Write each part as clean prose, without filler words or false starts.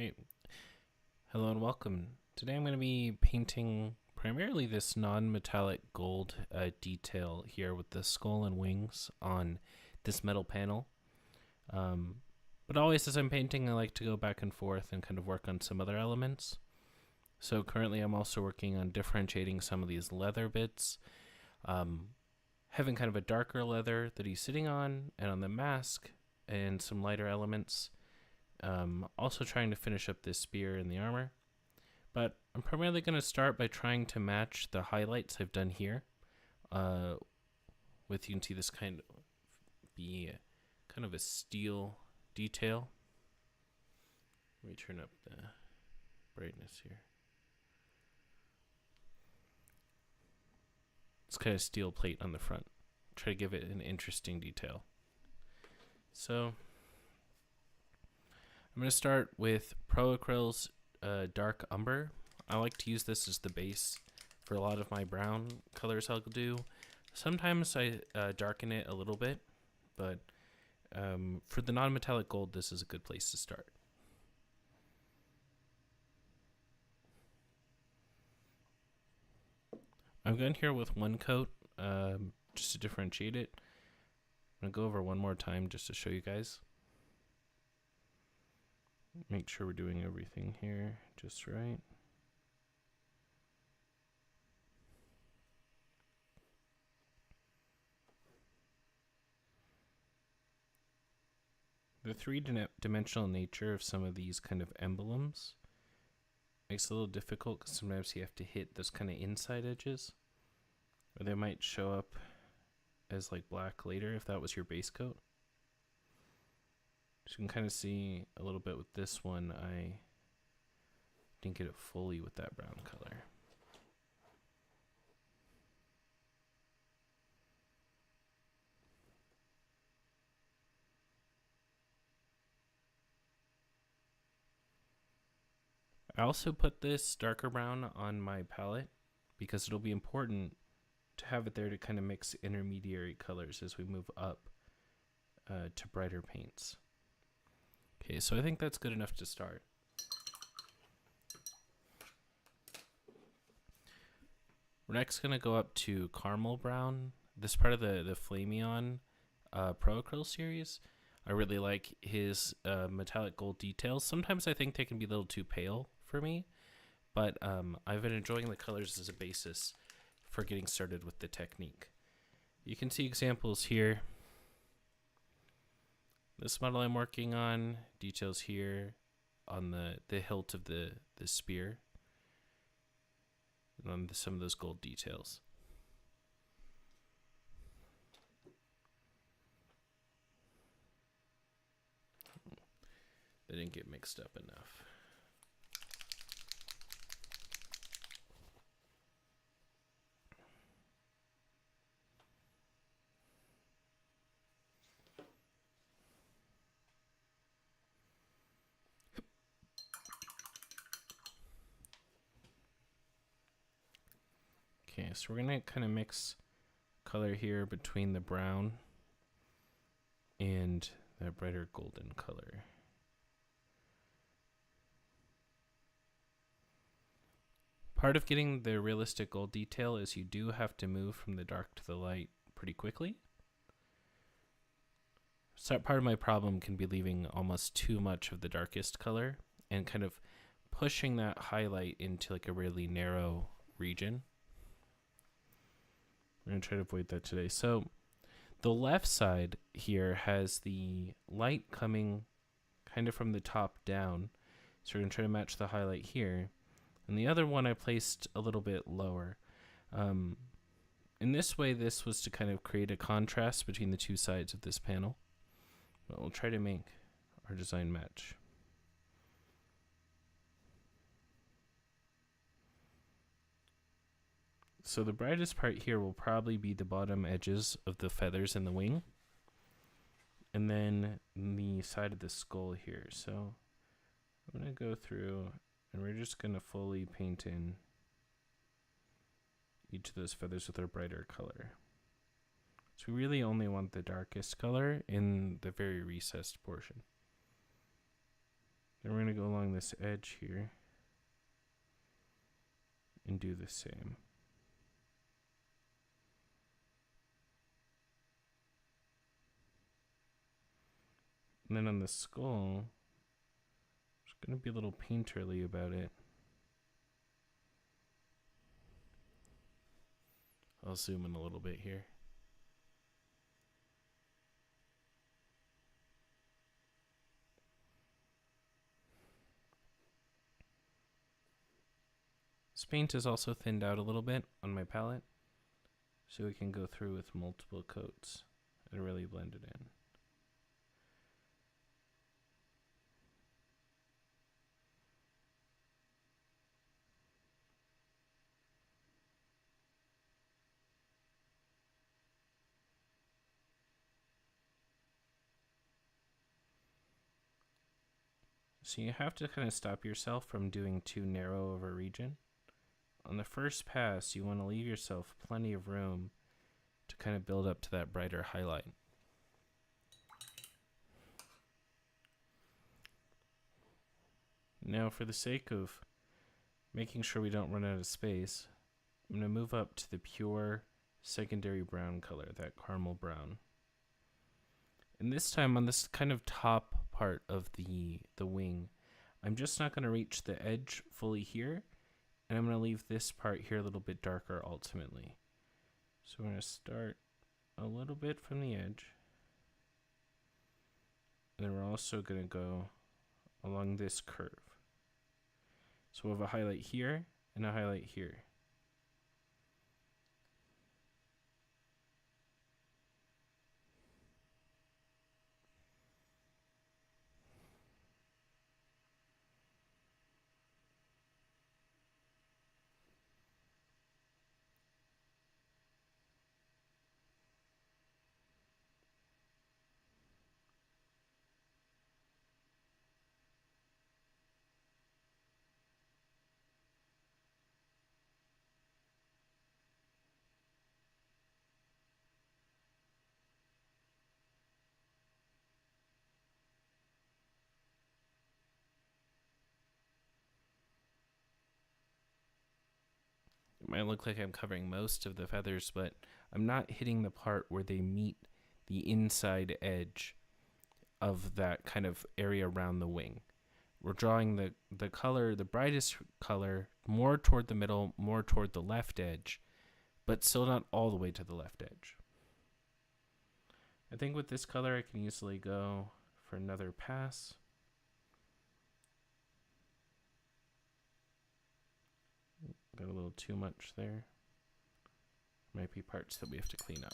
Alright, hello and welcome. Today I'm going to be painting primarily this non-metallic gold detail here with the skull and wings on this metal panel. But always as I'm painting, I like to go back and forth and kind of work on some other elements. So currently I'm also working on differentiating some of these leather bits, having kind of a darker leather that he's sitting on, and on the mask, and some lighter elements. Also trying to finish up this spear and the armor. But I'm primarily going to start by trying to match the highlights I've done here. You can see this kind of a steel detail. Let me turn up the brightness here. It's kind of steel plate on the front. Try to give it an interesting detail. So I'm going to start with Pro Acryl's Dark Umber. I like to use this as the base for a lot of my brown colors I'll do. Sometimes I darken it a little bit, but for the non-metallic gold, this is a good place to start. I'm going here with one coat just to differentiate it. I'm going to go over one more time just to show you guys. Make sure we're doing everything here just right. The three-dimensional nature of some of these kind of emblems makes it a little difficult because sometimes you have to hit those kind of inside edges, or they might show up as like black later if that was your base coat. So you can kind of see a little bit with this one, I didn't get it fully with that brown color. I also put this darker brown on my palette because it'll be important to have it there to kind of mix intermediary colors as we move up to brighter paints. Okay, so I think that's good enough to start. We're next going to go up to Caramel Brown. This part of the Flameon Pro Acryl series. I really like his metallic gold details. Sometimes I think they can be a little too pale for me, but I've been enjoying the colors as a basis for getting started with the technique. You can see examples here. This model I'm working on, details here on the hilt of the spear, and on some of those gold details. They didn't get mixed up enough. Okay, so we're gonna kind of mix color here between the brown and that brighter golden color. Part of getting the realistic gold detail is you do have to move from the dark to the light pretty quickly. So part of my problem can be leaving almost too much of the darkest color and kind of pushing that highlight into like a really narrow region. We're going to try to avoid that today. So the left side here has the light coming kind of from the top down. So we're going to try to match the highlight here. And the other one I placed a little bit lower. In this way, this was to kind of create a contrast between the two sides of this panel. But we'll try to make our design match. So the brightest part here will probably be the bottom edges of the feathers and the wing. And then the side of the skull here. So I'm going to go through and we're just going to fully paint in each of those feathers with our brighter color. So we really only want the darkest color in the very recessed portion. Then we're going to go along this edge here and do the same. And then on the skull, just going to be a little painterly about it. I'll zoom in a little bit here. This paint is also thinned out a little bit on my palette, so we can go through with multiple coats and really blend it in. So you have to kind of stop yourself from doing too narrow of a region. On the first pass, you want to leave yourself plenty of room to kind of build up to that brighter highlight. Now, for the sake of making sure we don't run out of space, I'm going to move up to the pure secondary brown color, that caramel brown. And this time on this kind of top part of the wing, I'm just not going to reach the edge fully here, and I'm going to leave this part here a little bit darker ultimately. So we're going to start a little bit from the edge, and then we're also going to go along this curve. So we'll have a highlight here and a highlight here. It might look like I'm covering most of the feathers, but I'm not hitting the part where they meet the inside edge of that kind of area around the wing. We're drawing the color, the brightest color, more toward the middle, more toward the left edge, but still not all the way to the left edge. I think with this color I can easily go for another pass. Got a little too much there. Might be parts that we have to clean up.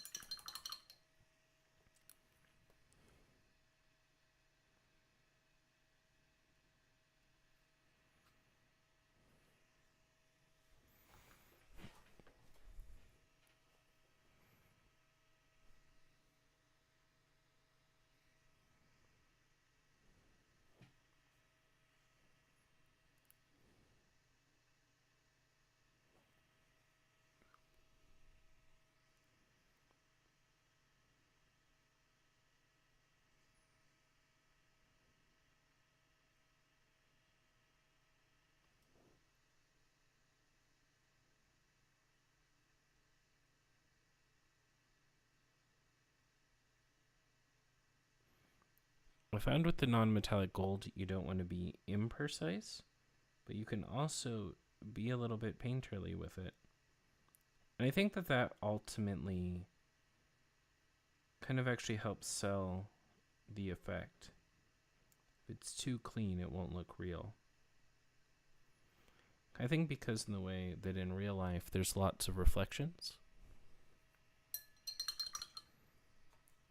I found with the non-metallic gold, you don't want to be imprecise, but you can also be a little bit painterly with it. And I think that that ultimately kind of actually helps sell the effect. If it's too clean, it won't look real. I think because in the way that in real life there's lots of reflections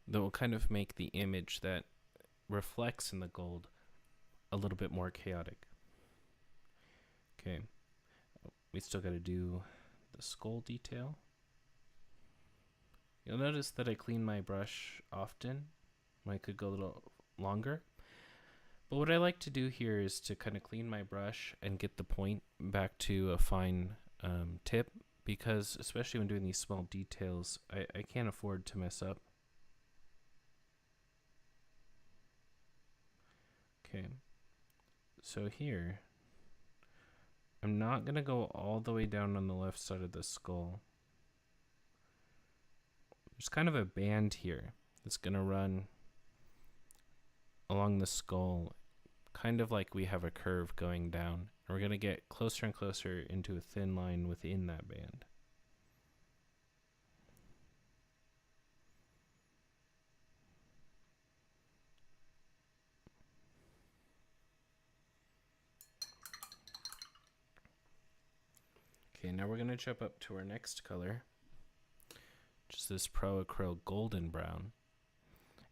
that will kind of make the image that reflects in the gold a little bit more chaotic. Okay, we still got to do the skull detail. You'll notice that I clean my brush often. I could go a little longer. But what I like to do here is to kind of clean my brush and get the point back to a fine tip, because especially when doing these small details, I can't afford to mess up. Okay, So here, I'm not going to go all the way down on the left side of the skull. There's kind of a band here that's going to run along the skull, kind of like we have a curve going down. And we're going to get closer and closer into a thin line within that band. Okay, now we're going to jump up to our next color, which is this Pro Acryl Golden Brown.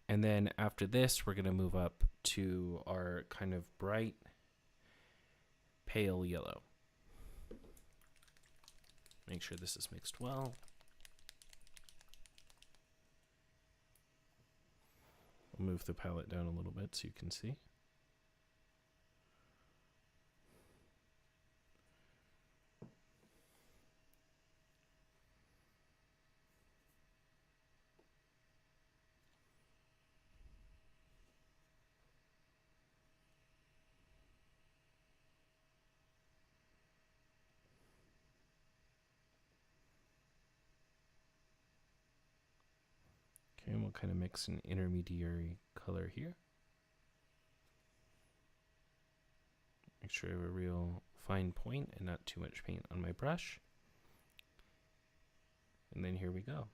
And then after this, we're going to move up to our kind of bright pale yellow. Make sure this is mixed well. I'll move the palette down a little bit so you can see. Okay, and we'll kind of mix an intermediary color here. Make sure I have a real fine point and not too much paint on my brush. And then here we go.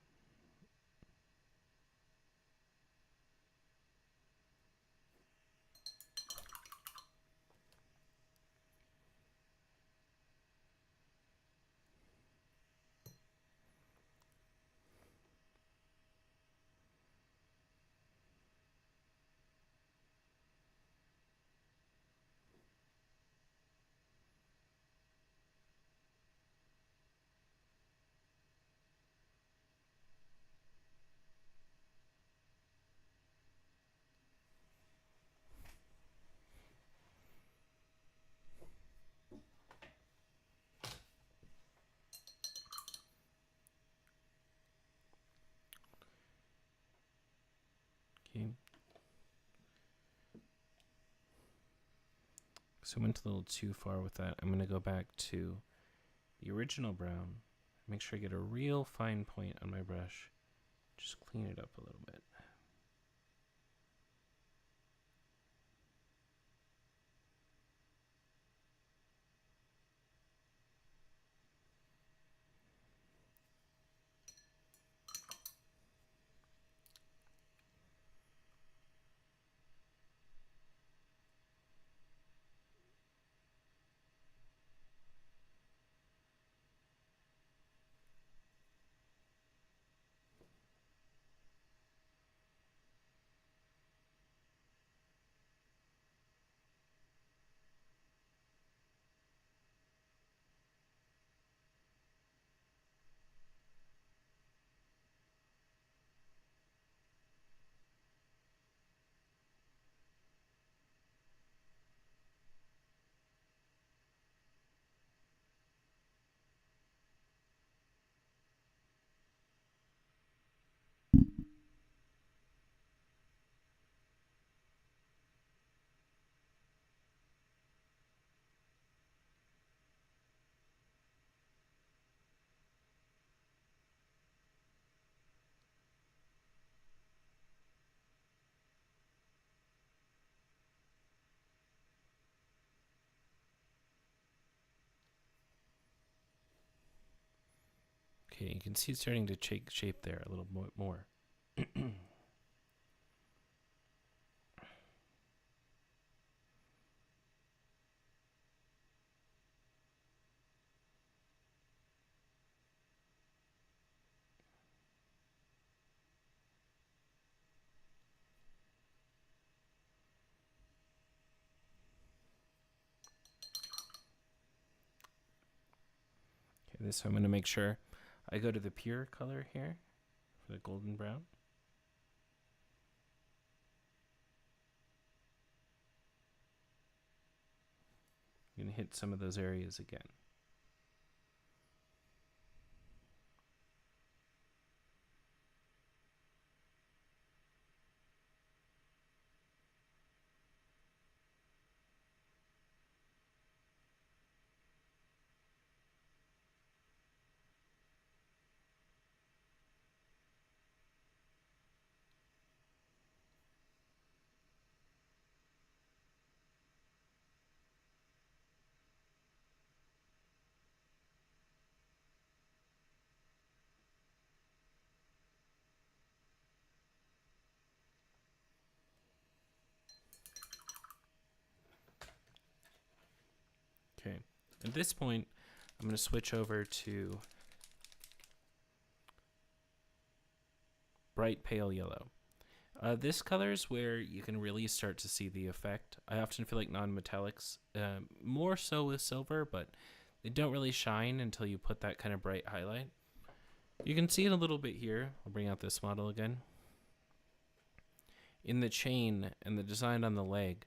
Okay. So I went a little too far with that. I'm going to go back to the original brown. Make sure I get a real fine point on my brush. Just clean it up a little bit. Okay, you can see it's starting to take shape there a little more. Okay, this I'm going to make sure I go to the pure color here for the golden brown. I'm going to hit some of those areas again. Okay. At this point, I'm going to switch over to bright pale yellow. This color is where you can really start to see the effect. I often feel like non-metallics, more so with silver, but they don't really shine until you put that kind of bright highlight. You can see it a little bit here. I'll bring out this model again. In the chain and the design on the leg,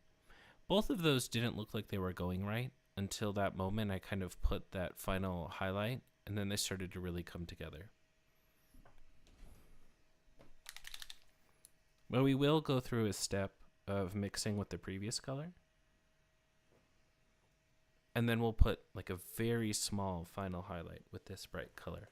both of those didn't look like they were going right until that moment I kind of put that final highlight, and then they started to really come together. But we will go through a step of mixing with the previous color. And then we'll put like a very small final highlight with this bright color.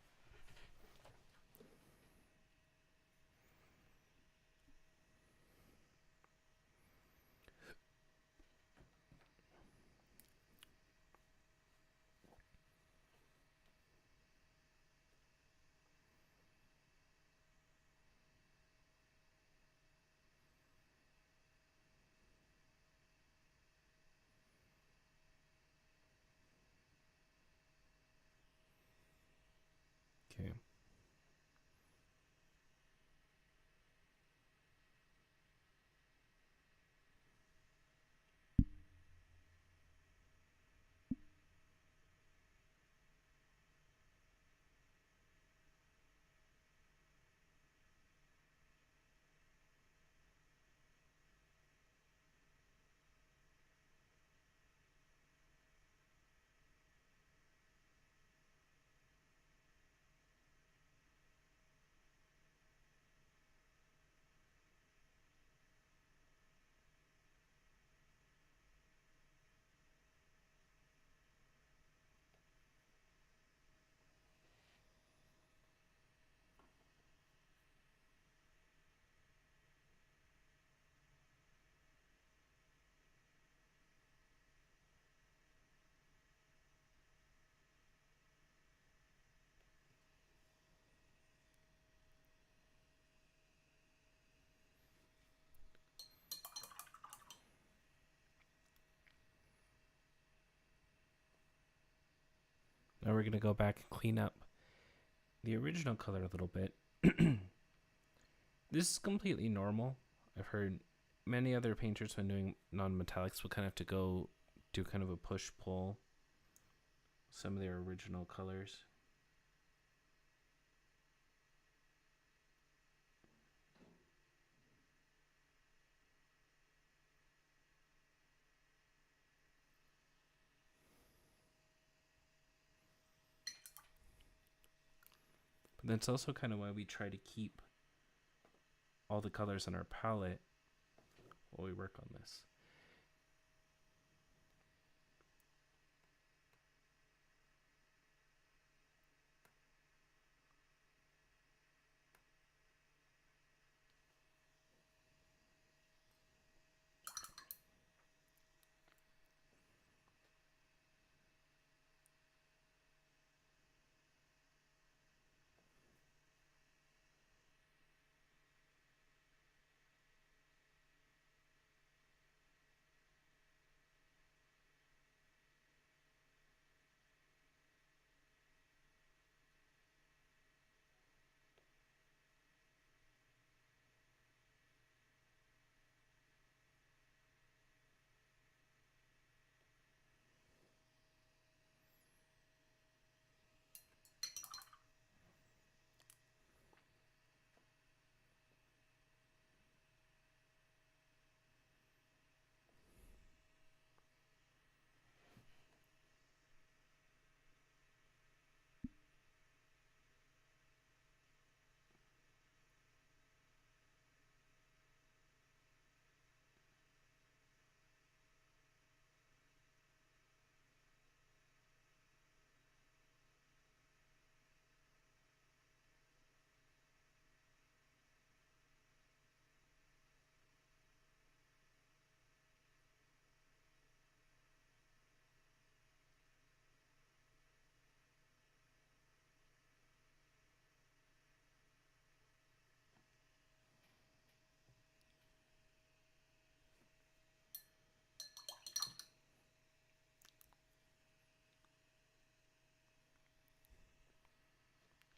Okay. Now we're going to go back and clean up the original color a little bit. This is completely normal. I've heard many other painters when doing non-metallics will kind of have to go do kind of a push-pull some of their original colors. But that's also kind of why we try to keep all the colors on our palette while we work on this.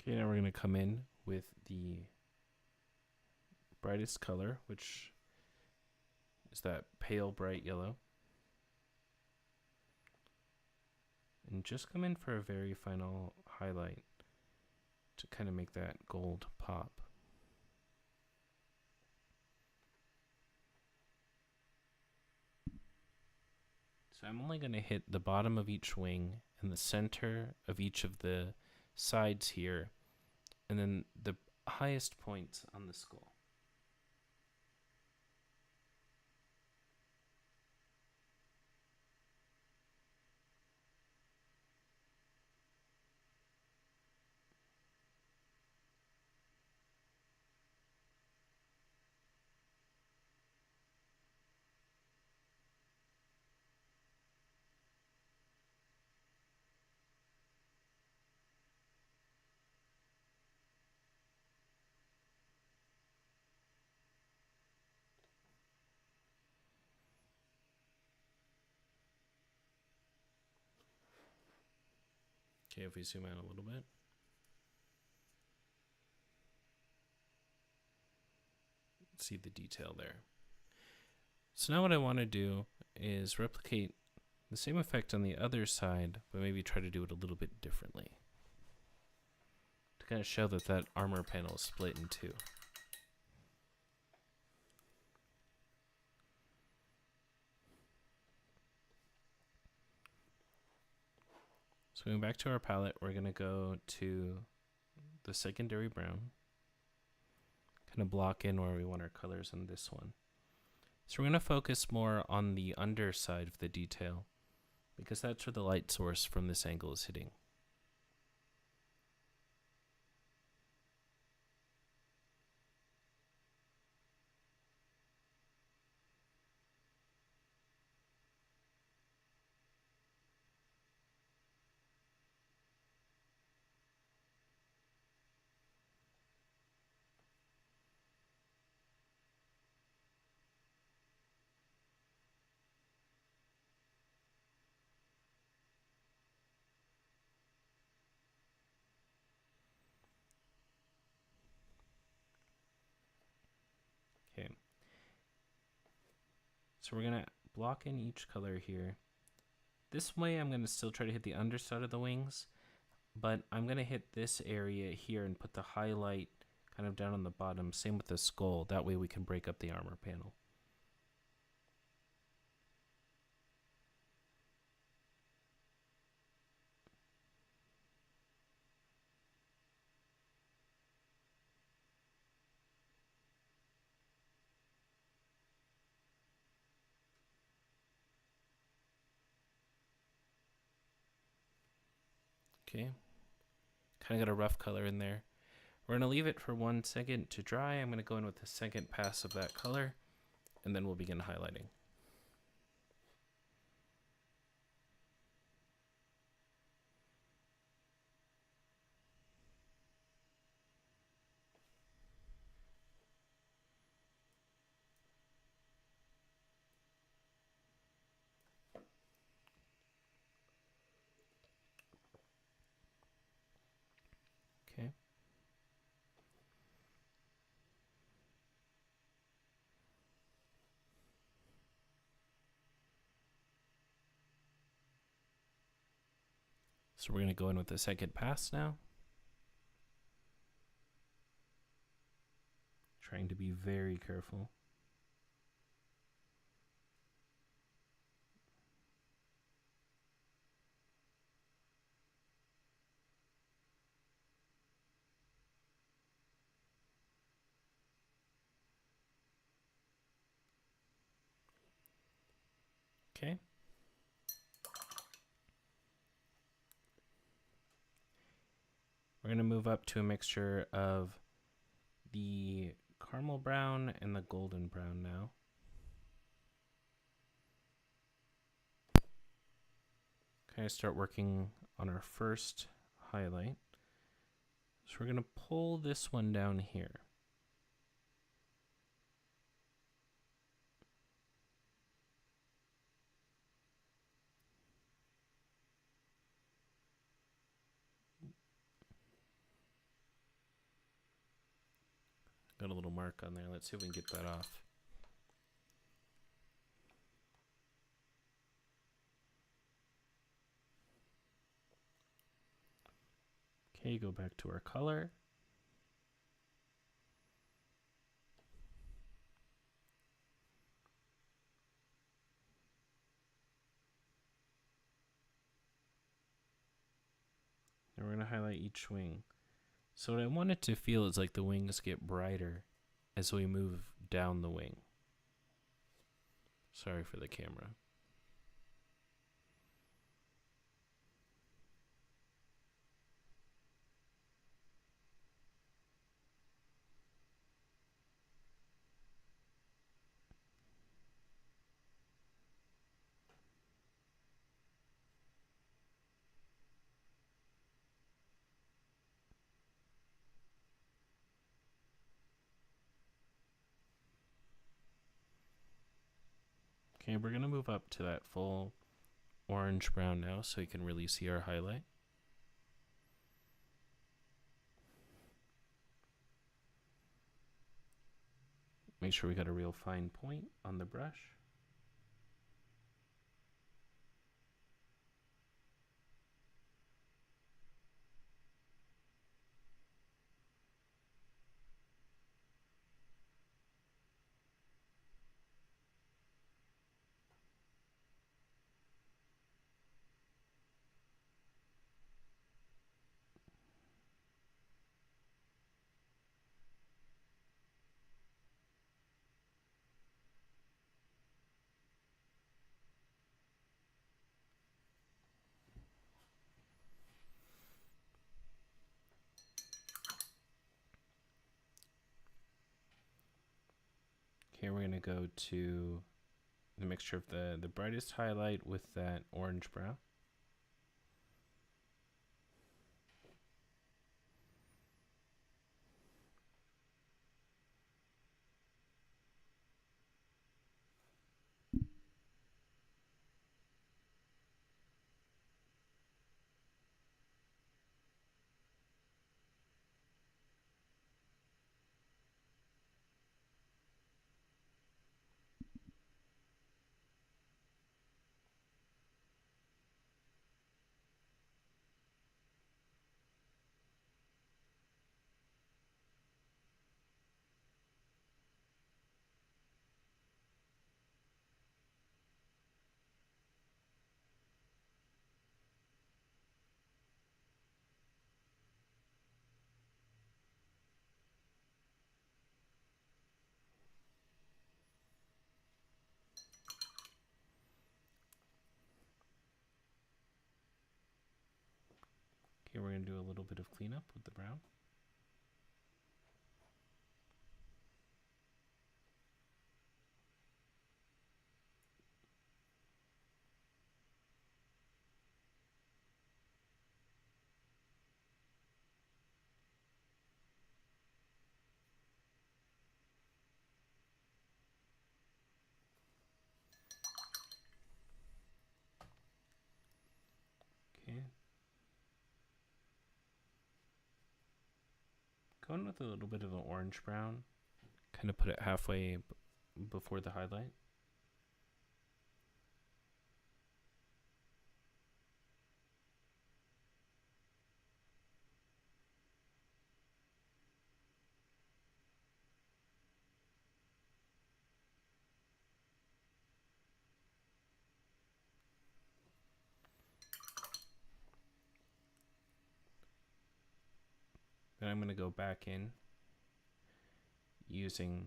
Okay, now we're going to come in with the brightest color, which is that pale bright yellow. And just come in for a very final highlight to kind of make that gold pop. So I'm only going to hit the bottom of each wing and the center of each of the sides here, and then the highest points on the skull. Okay, if we zoom out a little bit. See the detail there. So now what I want to do is replicate the same effect on the other side, but maybe try to do it a little bit differently, to kind of show that that armor panel is split in two. So going back to our palette, we're going to go to the secondary brown, kind of block in where we want our colors on this one. So we're going to focus more on the underside of the detail, because that's where the light source from this angle is hitting. Okay. So we're going to block in each color here. This way I'm going to still try to hit the underside of the wings, but I'm going to hit this area here and put the highlight kind of down on the bottom. Same with the skull. That way we can break up the armor panel. Okay. Kind of got a rough color in there. We're going to leave it for 1 second to dry. I'm going to go in with the second pass of that color, and then we'll begin highlighting. Okay. So we're going to go in with the second pass now. Trying to be very careful. Okay. We're going to move up to a mixture of the caramel brown and the golden brown now. Kind of start working on our first highlight. So we're going to pull this one down here. Got a little mark on there. Let's see if we can get that off. Okay, go back to our color. And we're going to highlight each wing. So what I want it to feel is like the wings get brighter as we move down the wing. Sorry for the camera. Okay, we're going to move up to that full orange brown now so you can really see our highlight. Make sure we got a real fine point on the brush. Okay, we're going to go to the mixture of the brightest highlight with that orange brown. Okay, we're going to do a little bit of cleanup with the brown. Okay. Going with a little bit of an orange brown. Kind of put it halfway before the highlight. Then I'm going to go back in using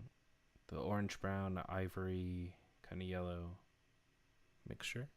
the orange brown, ivory, kind of yellow mixture.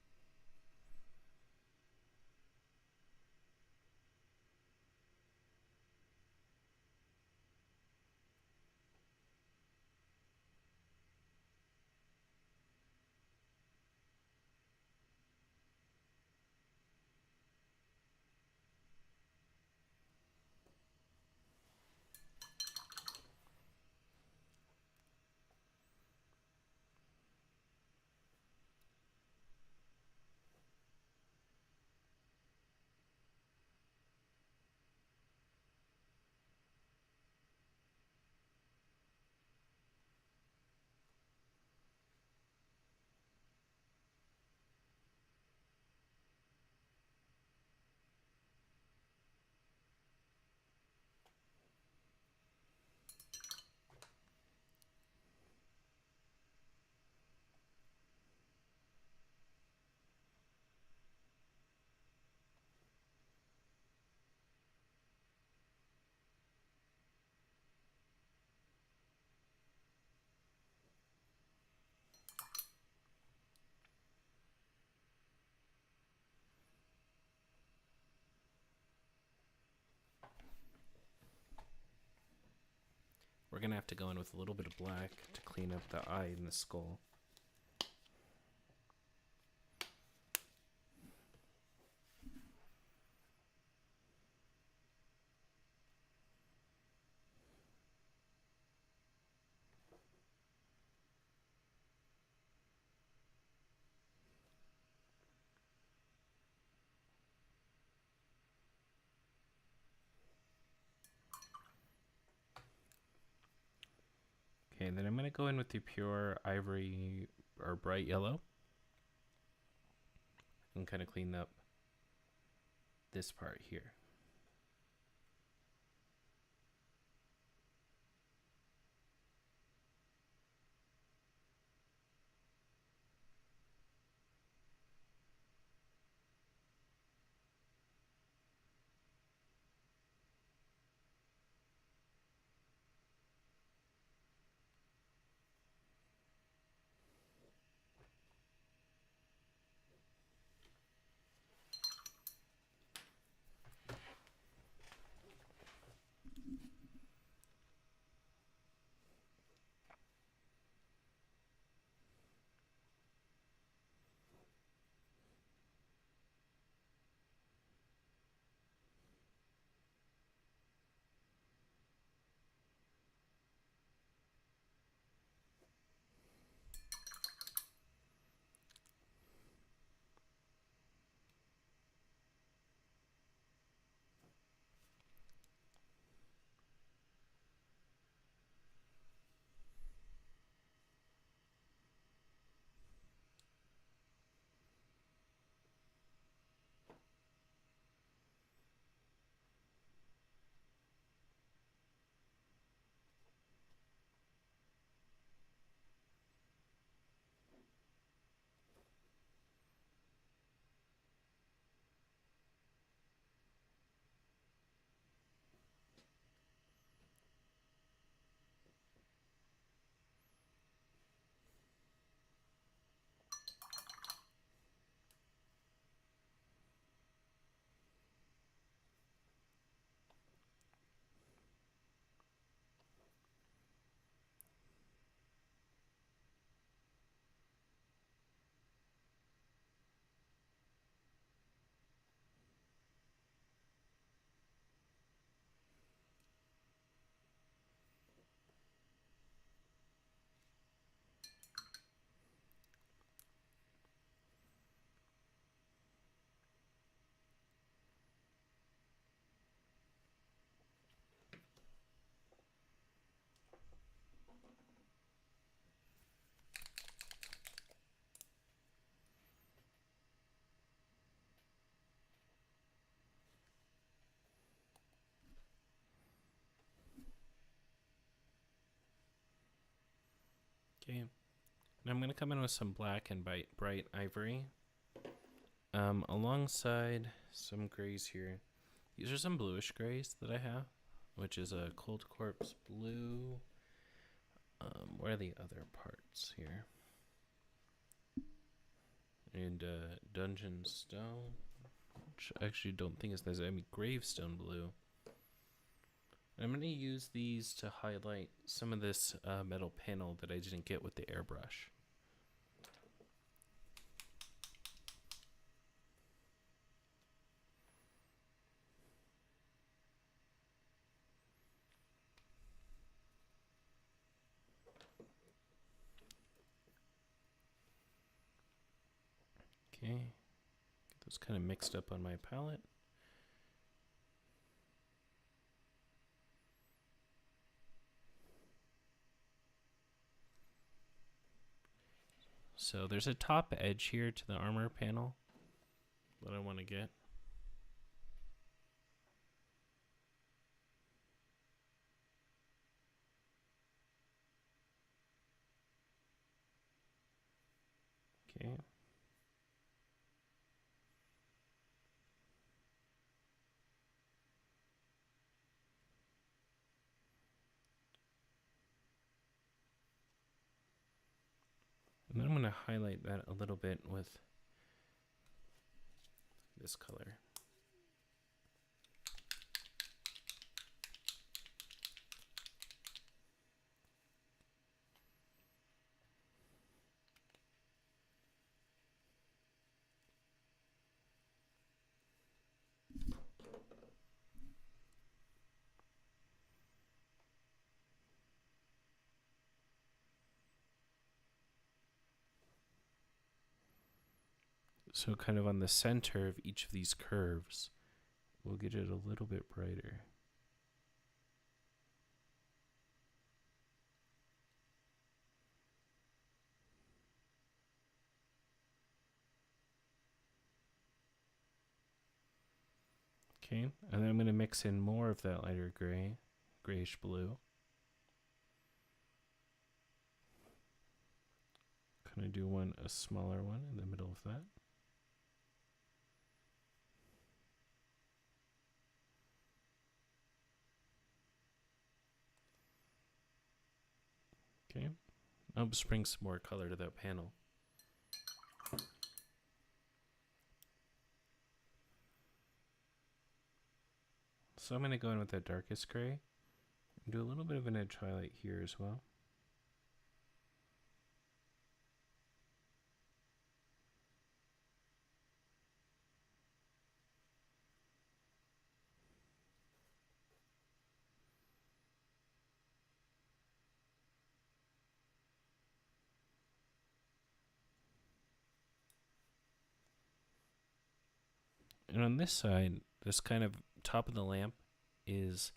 we're going to have to go in with a little bit of black to clean up the eye and the skull. Okay, then I'm going to go in with the pure ivory or bright yellow and kind of clean up this part here. Okay, and I'm going to come in with some black and bright ivory alongside some grays here. These are some bluish grays that I have, which is a Cold Korps blue. Where are the other parts here? And Dungeon Stone, which I actually don't think is necessary. I mean, Gravestone blue. I'm going to use these to highlight some of this metal panel that I didn't get with the airbrush. Okay, get those kind of mixed up on my palette. So there's a top edge here to the armor panel that I want to get. Okay. And then I'm going to highlight that a little bit with this color. So kind of on the center of each of these curves, we'll get it a little bit brighter. Okay, and then I'm going to mix in more of that lighter gray, grayish blue. Kind of do a smaller one in the middle of that. Okay, I'll just bring some more color to that panel. So I'm going to go in with that darkest gray and do a little bit of an edge highlight here as well. And on this side, this kind of top of the lamp is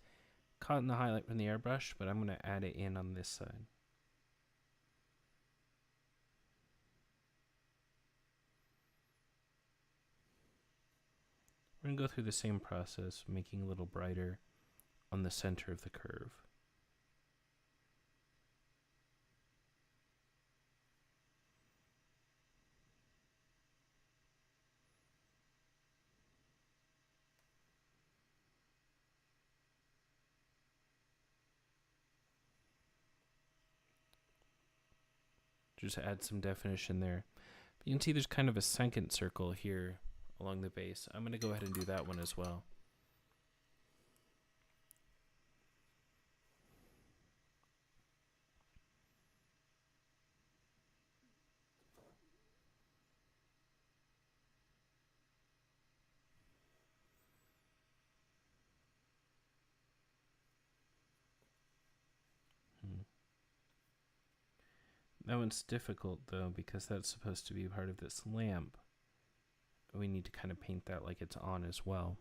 caught in the highlight from the airbrush, but I'm going to add it in on this side. We're going to go through the same process, making a little brighter on the center of the curve. Just add some definition there. But you can see there's kind of a second circle here along the base. I'm going to go ahead and do that one as well. That one's difficult though, because that's supposed to be part of this lamp. We need to kind of paint that like it's on as well.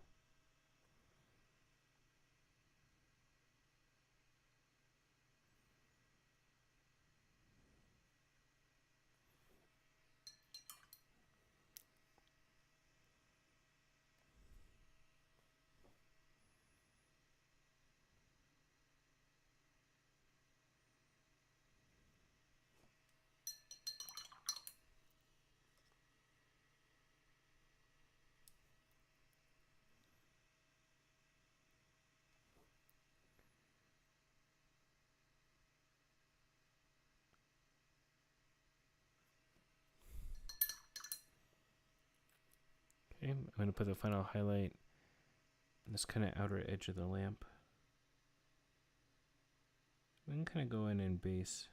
Okay, I'm going to put the final highlight on this kind of outer edge of the lamp. We can kind of go in and base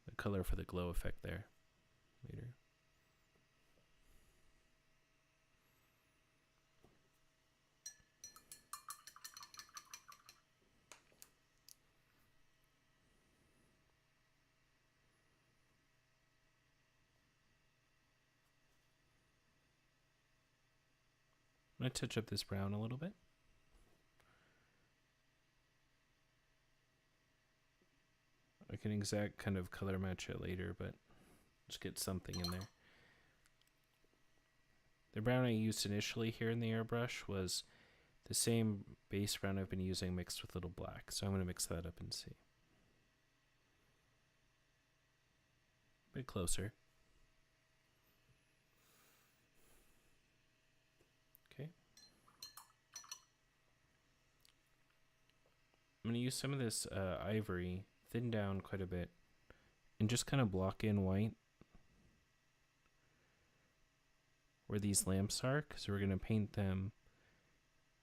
the color for the glow effect there later. I'm going to touch up this brown a little bit. I can exact kind of color match it later, but just get something in there. The brown I used initially here in the airbrush was the same base brown I've been using mixed with a little black. So I'm going to mix that up and see. A bit closer. Okay. I'm going to use some of this ivory, thin down quite a bit, and just kind of block in white where these lamps are, because we're going to paint them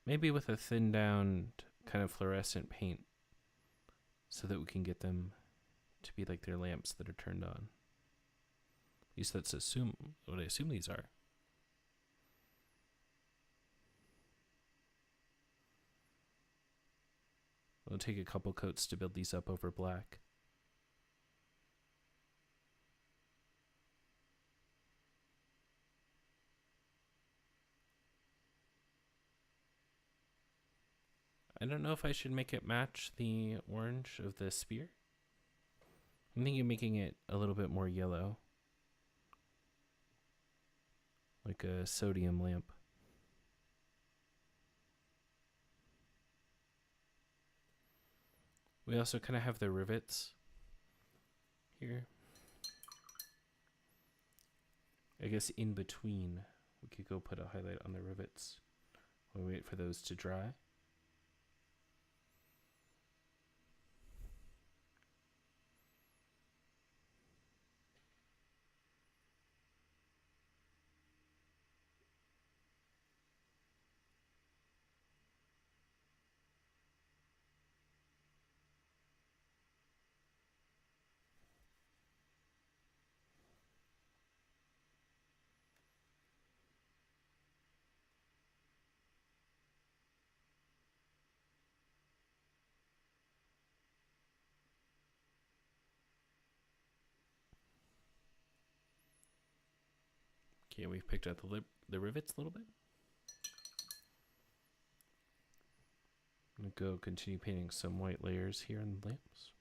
maybe with a thin down kind of fluorescent paint so that we can get them to be like their lamps that are turned on. At least that's what I assume these are. We'll take a couple coats to build these up over black. I don't know if I should make it match the orange of the spear. I'm thinking of making it a little bit more yellow, like a sodium lamp. We also kind of have the rivets here. I guess in between, we could go put a highlight on the rivets while we wait for those to dry. Okay, we've picked out the rivets a little bit. I'm gonna go continue painting some white layers here in the lamps.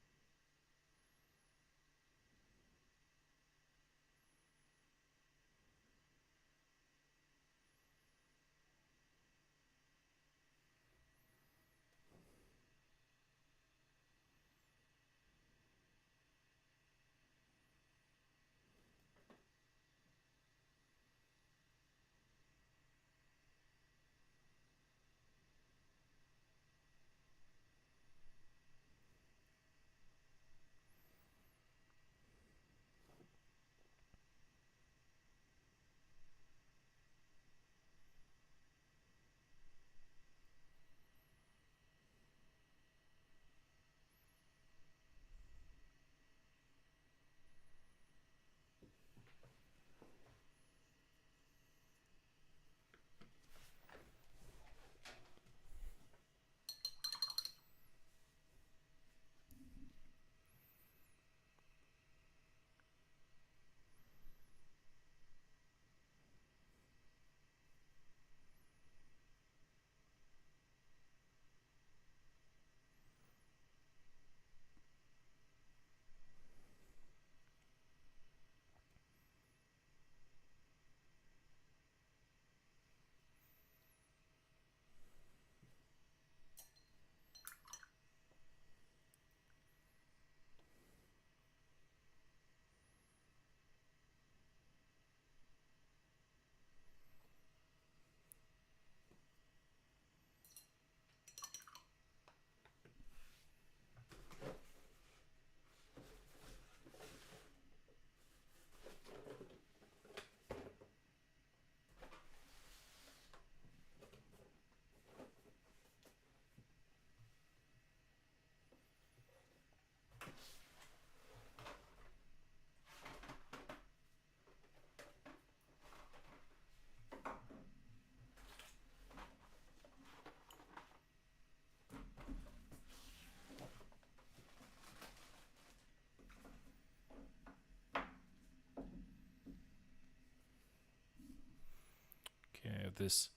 Okay, I have this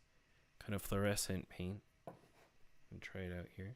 kind of fluorescent paint. And try it out here.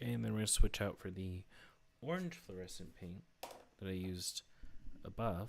Okay, and then we're going to switch out for the orange fluorescent paint that I used above.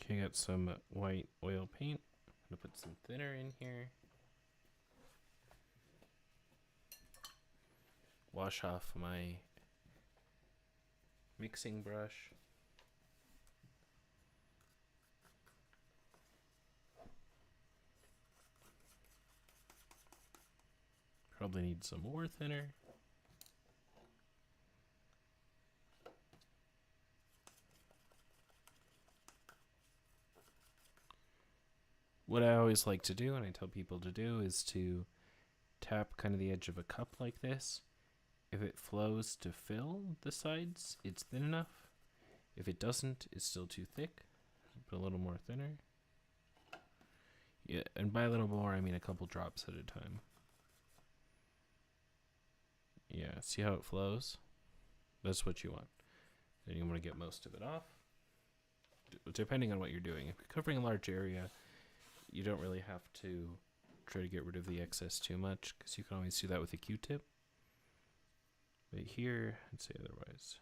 Okay, got some white oil paint. I'm going to put some thinner in here. Wash off my mixing brush. Probably need some more thinner. What I always like to do, and I tell people to do, is to tap kind of the edge of a cup like this. If it flows to fill the sides, it's thin enough. If it doesn't, it's still too thick. Put a little more thinner. Yeah, and by a little more, I mean a couple drops at a time. Yeah, see how it flows? That's what you want. And you want to get most of it off. Depending on what you're doing. If you're covering a large area, you don't really have to try to get rid of the excess too much, because you can always do that with a Q-tip. But here, I'd say otherwise.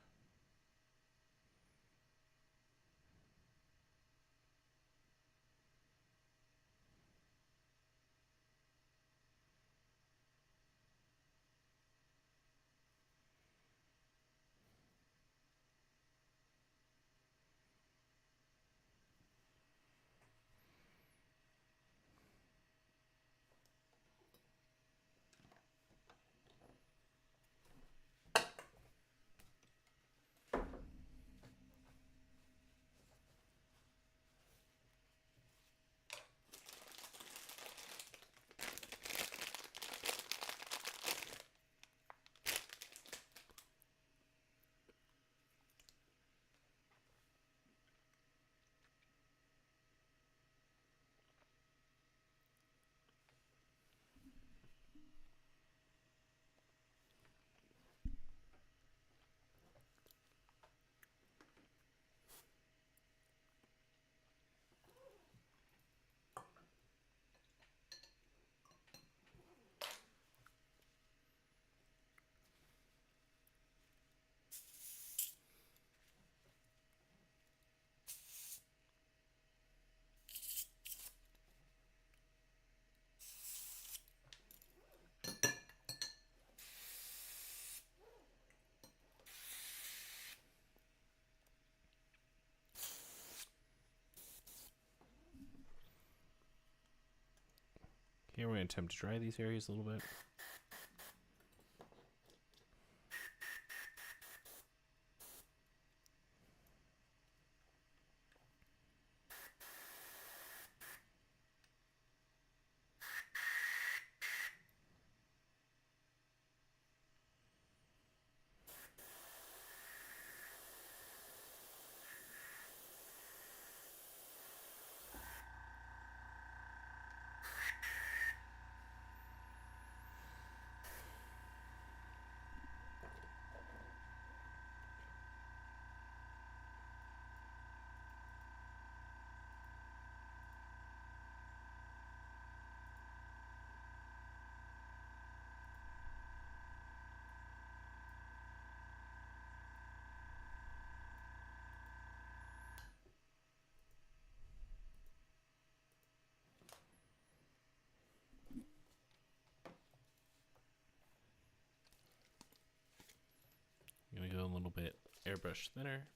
Here we're going to attempt to dry these areas a little bit. I'm going to go a little bit airbrush thinner.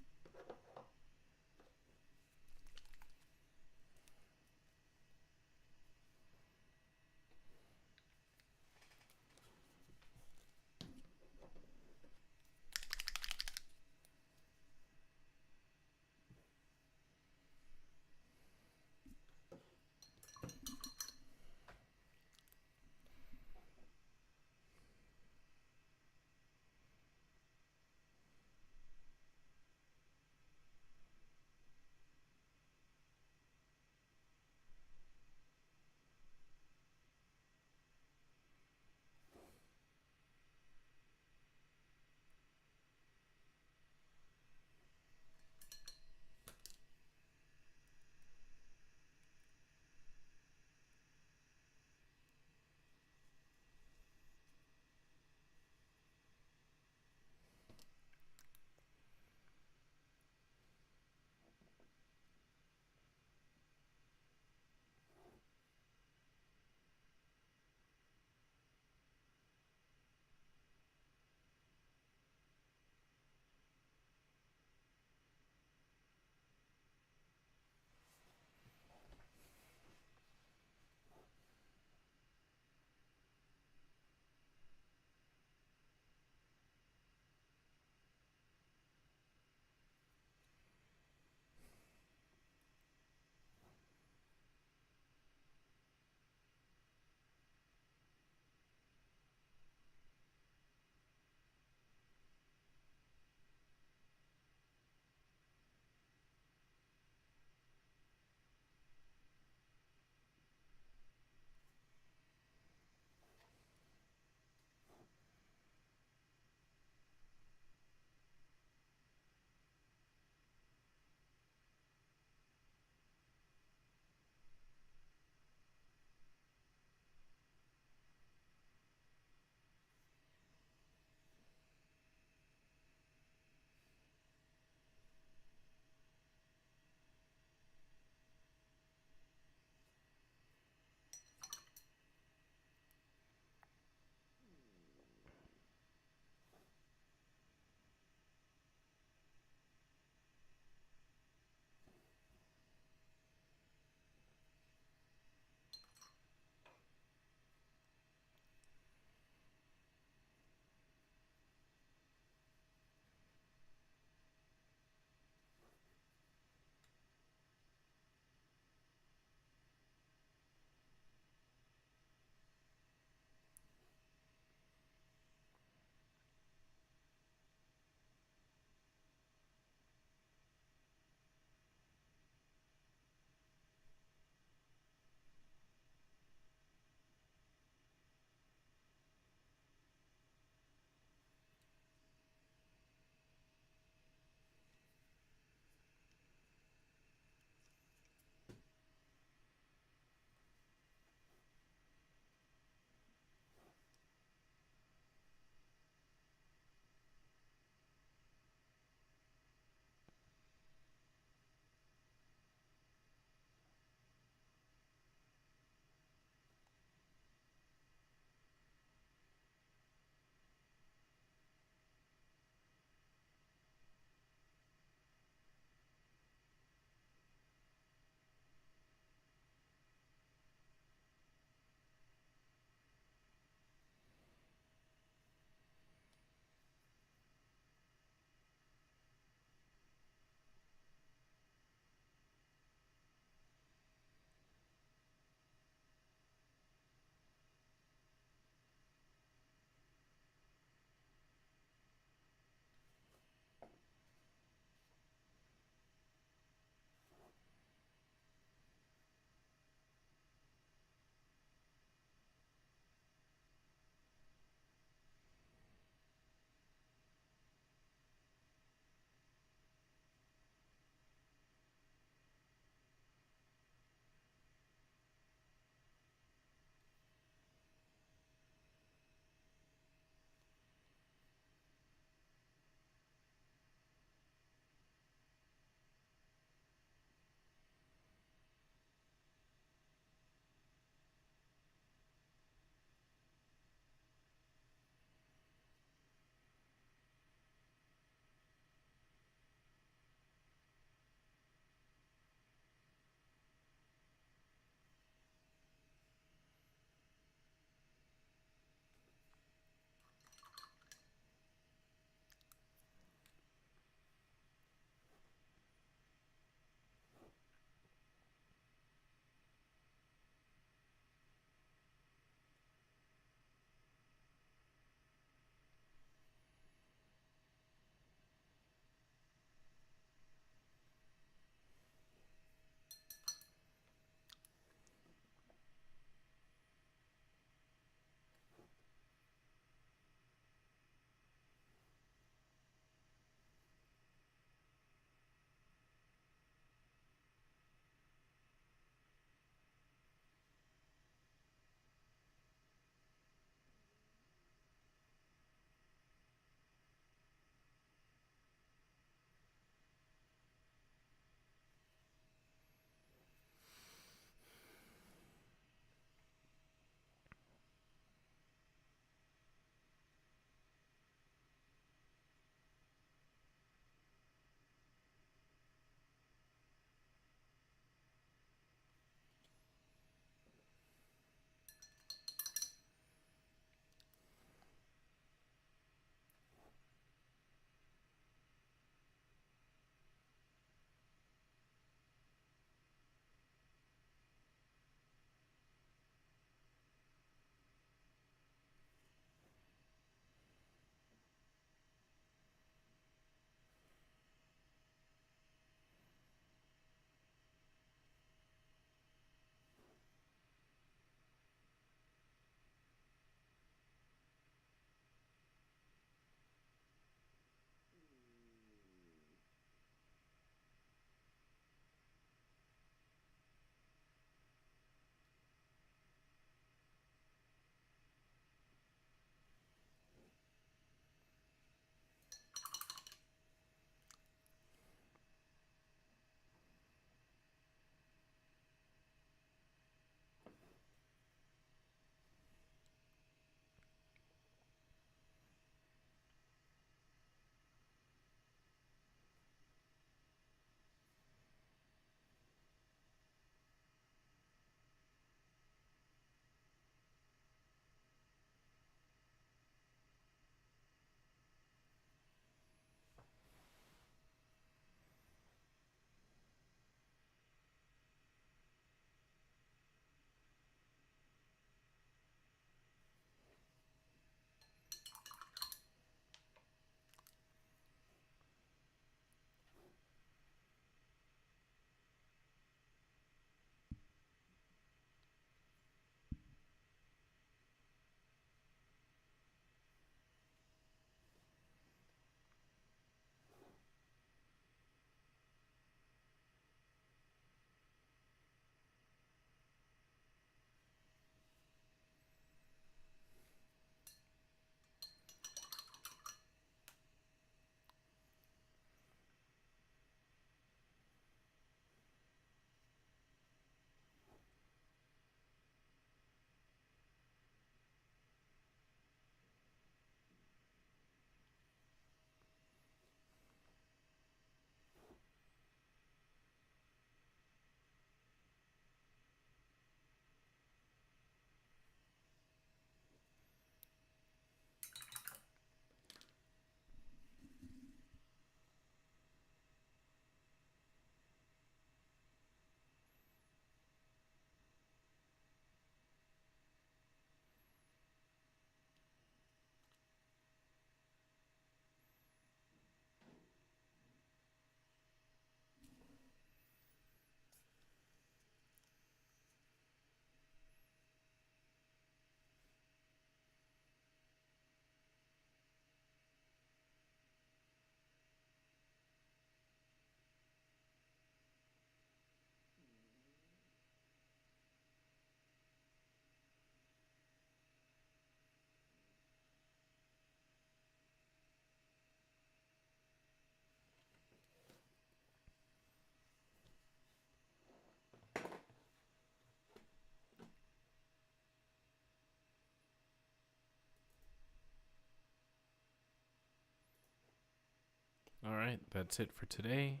Alright, that's it for today.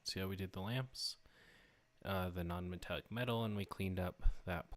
See how we did the lamps, the non-metallic metal, and we cleaned up that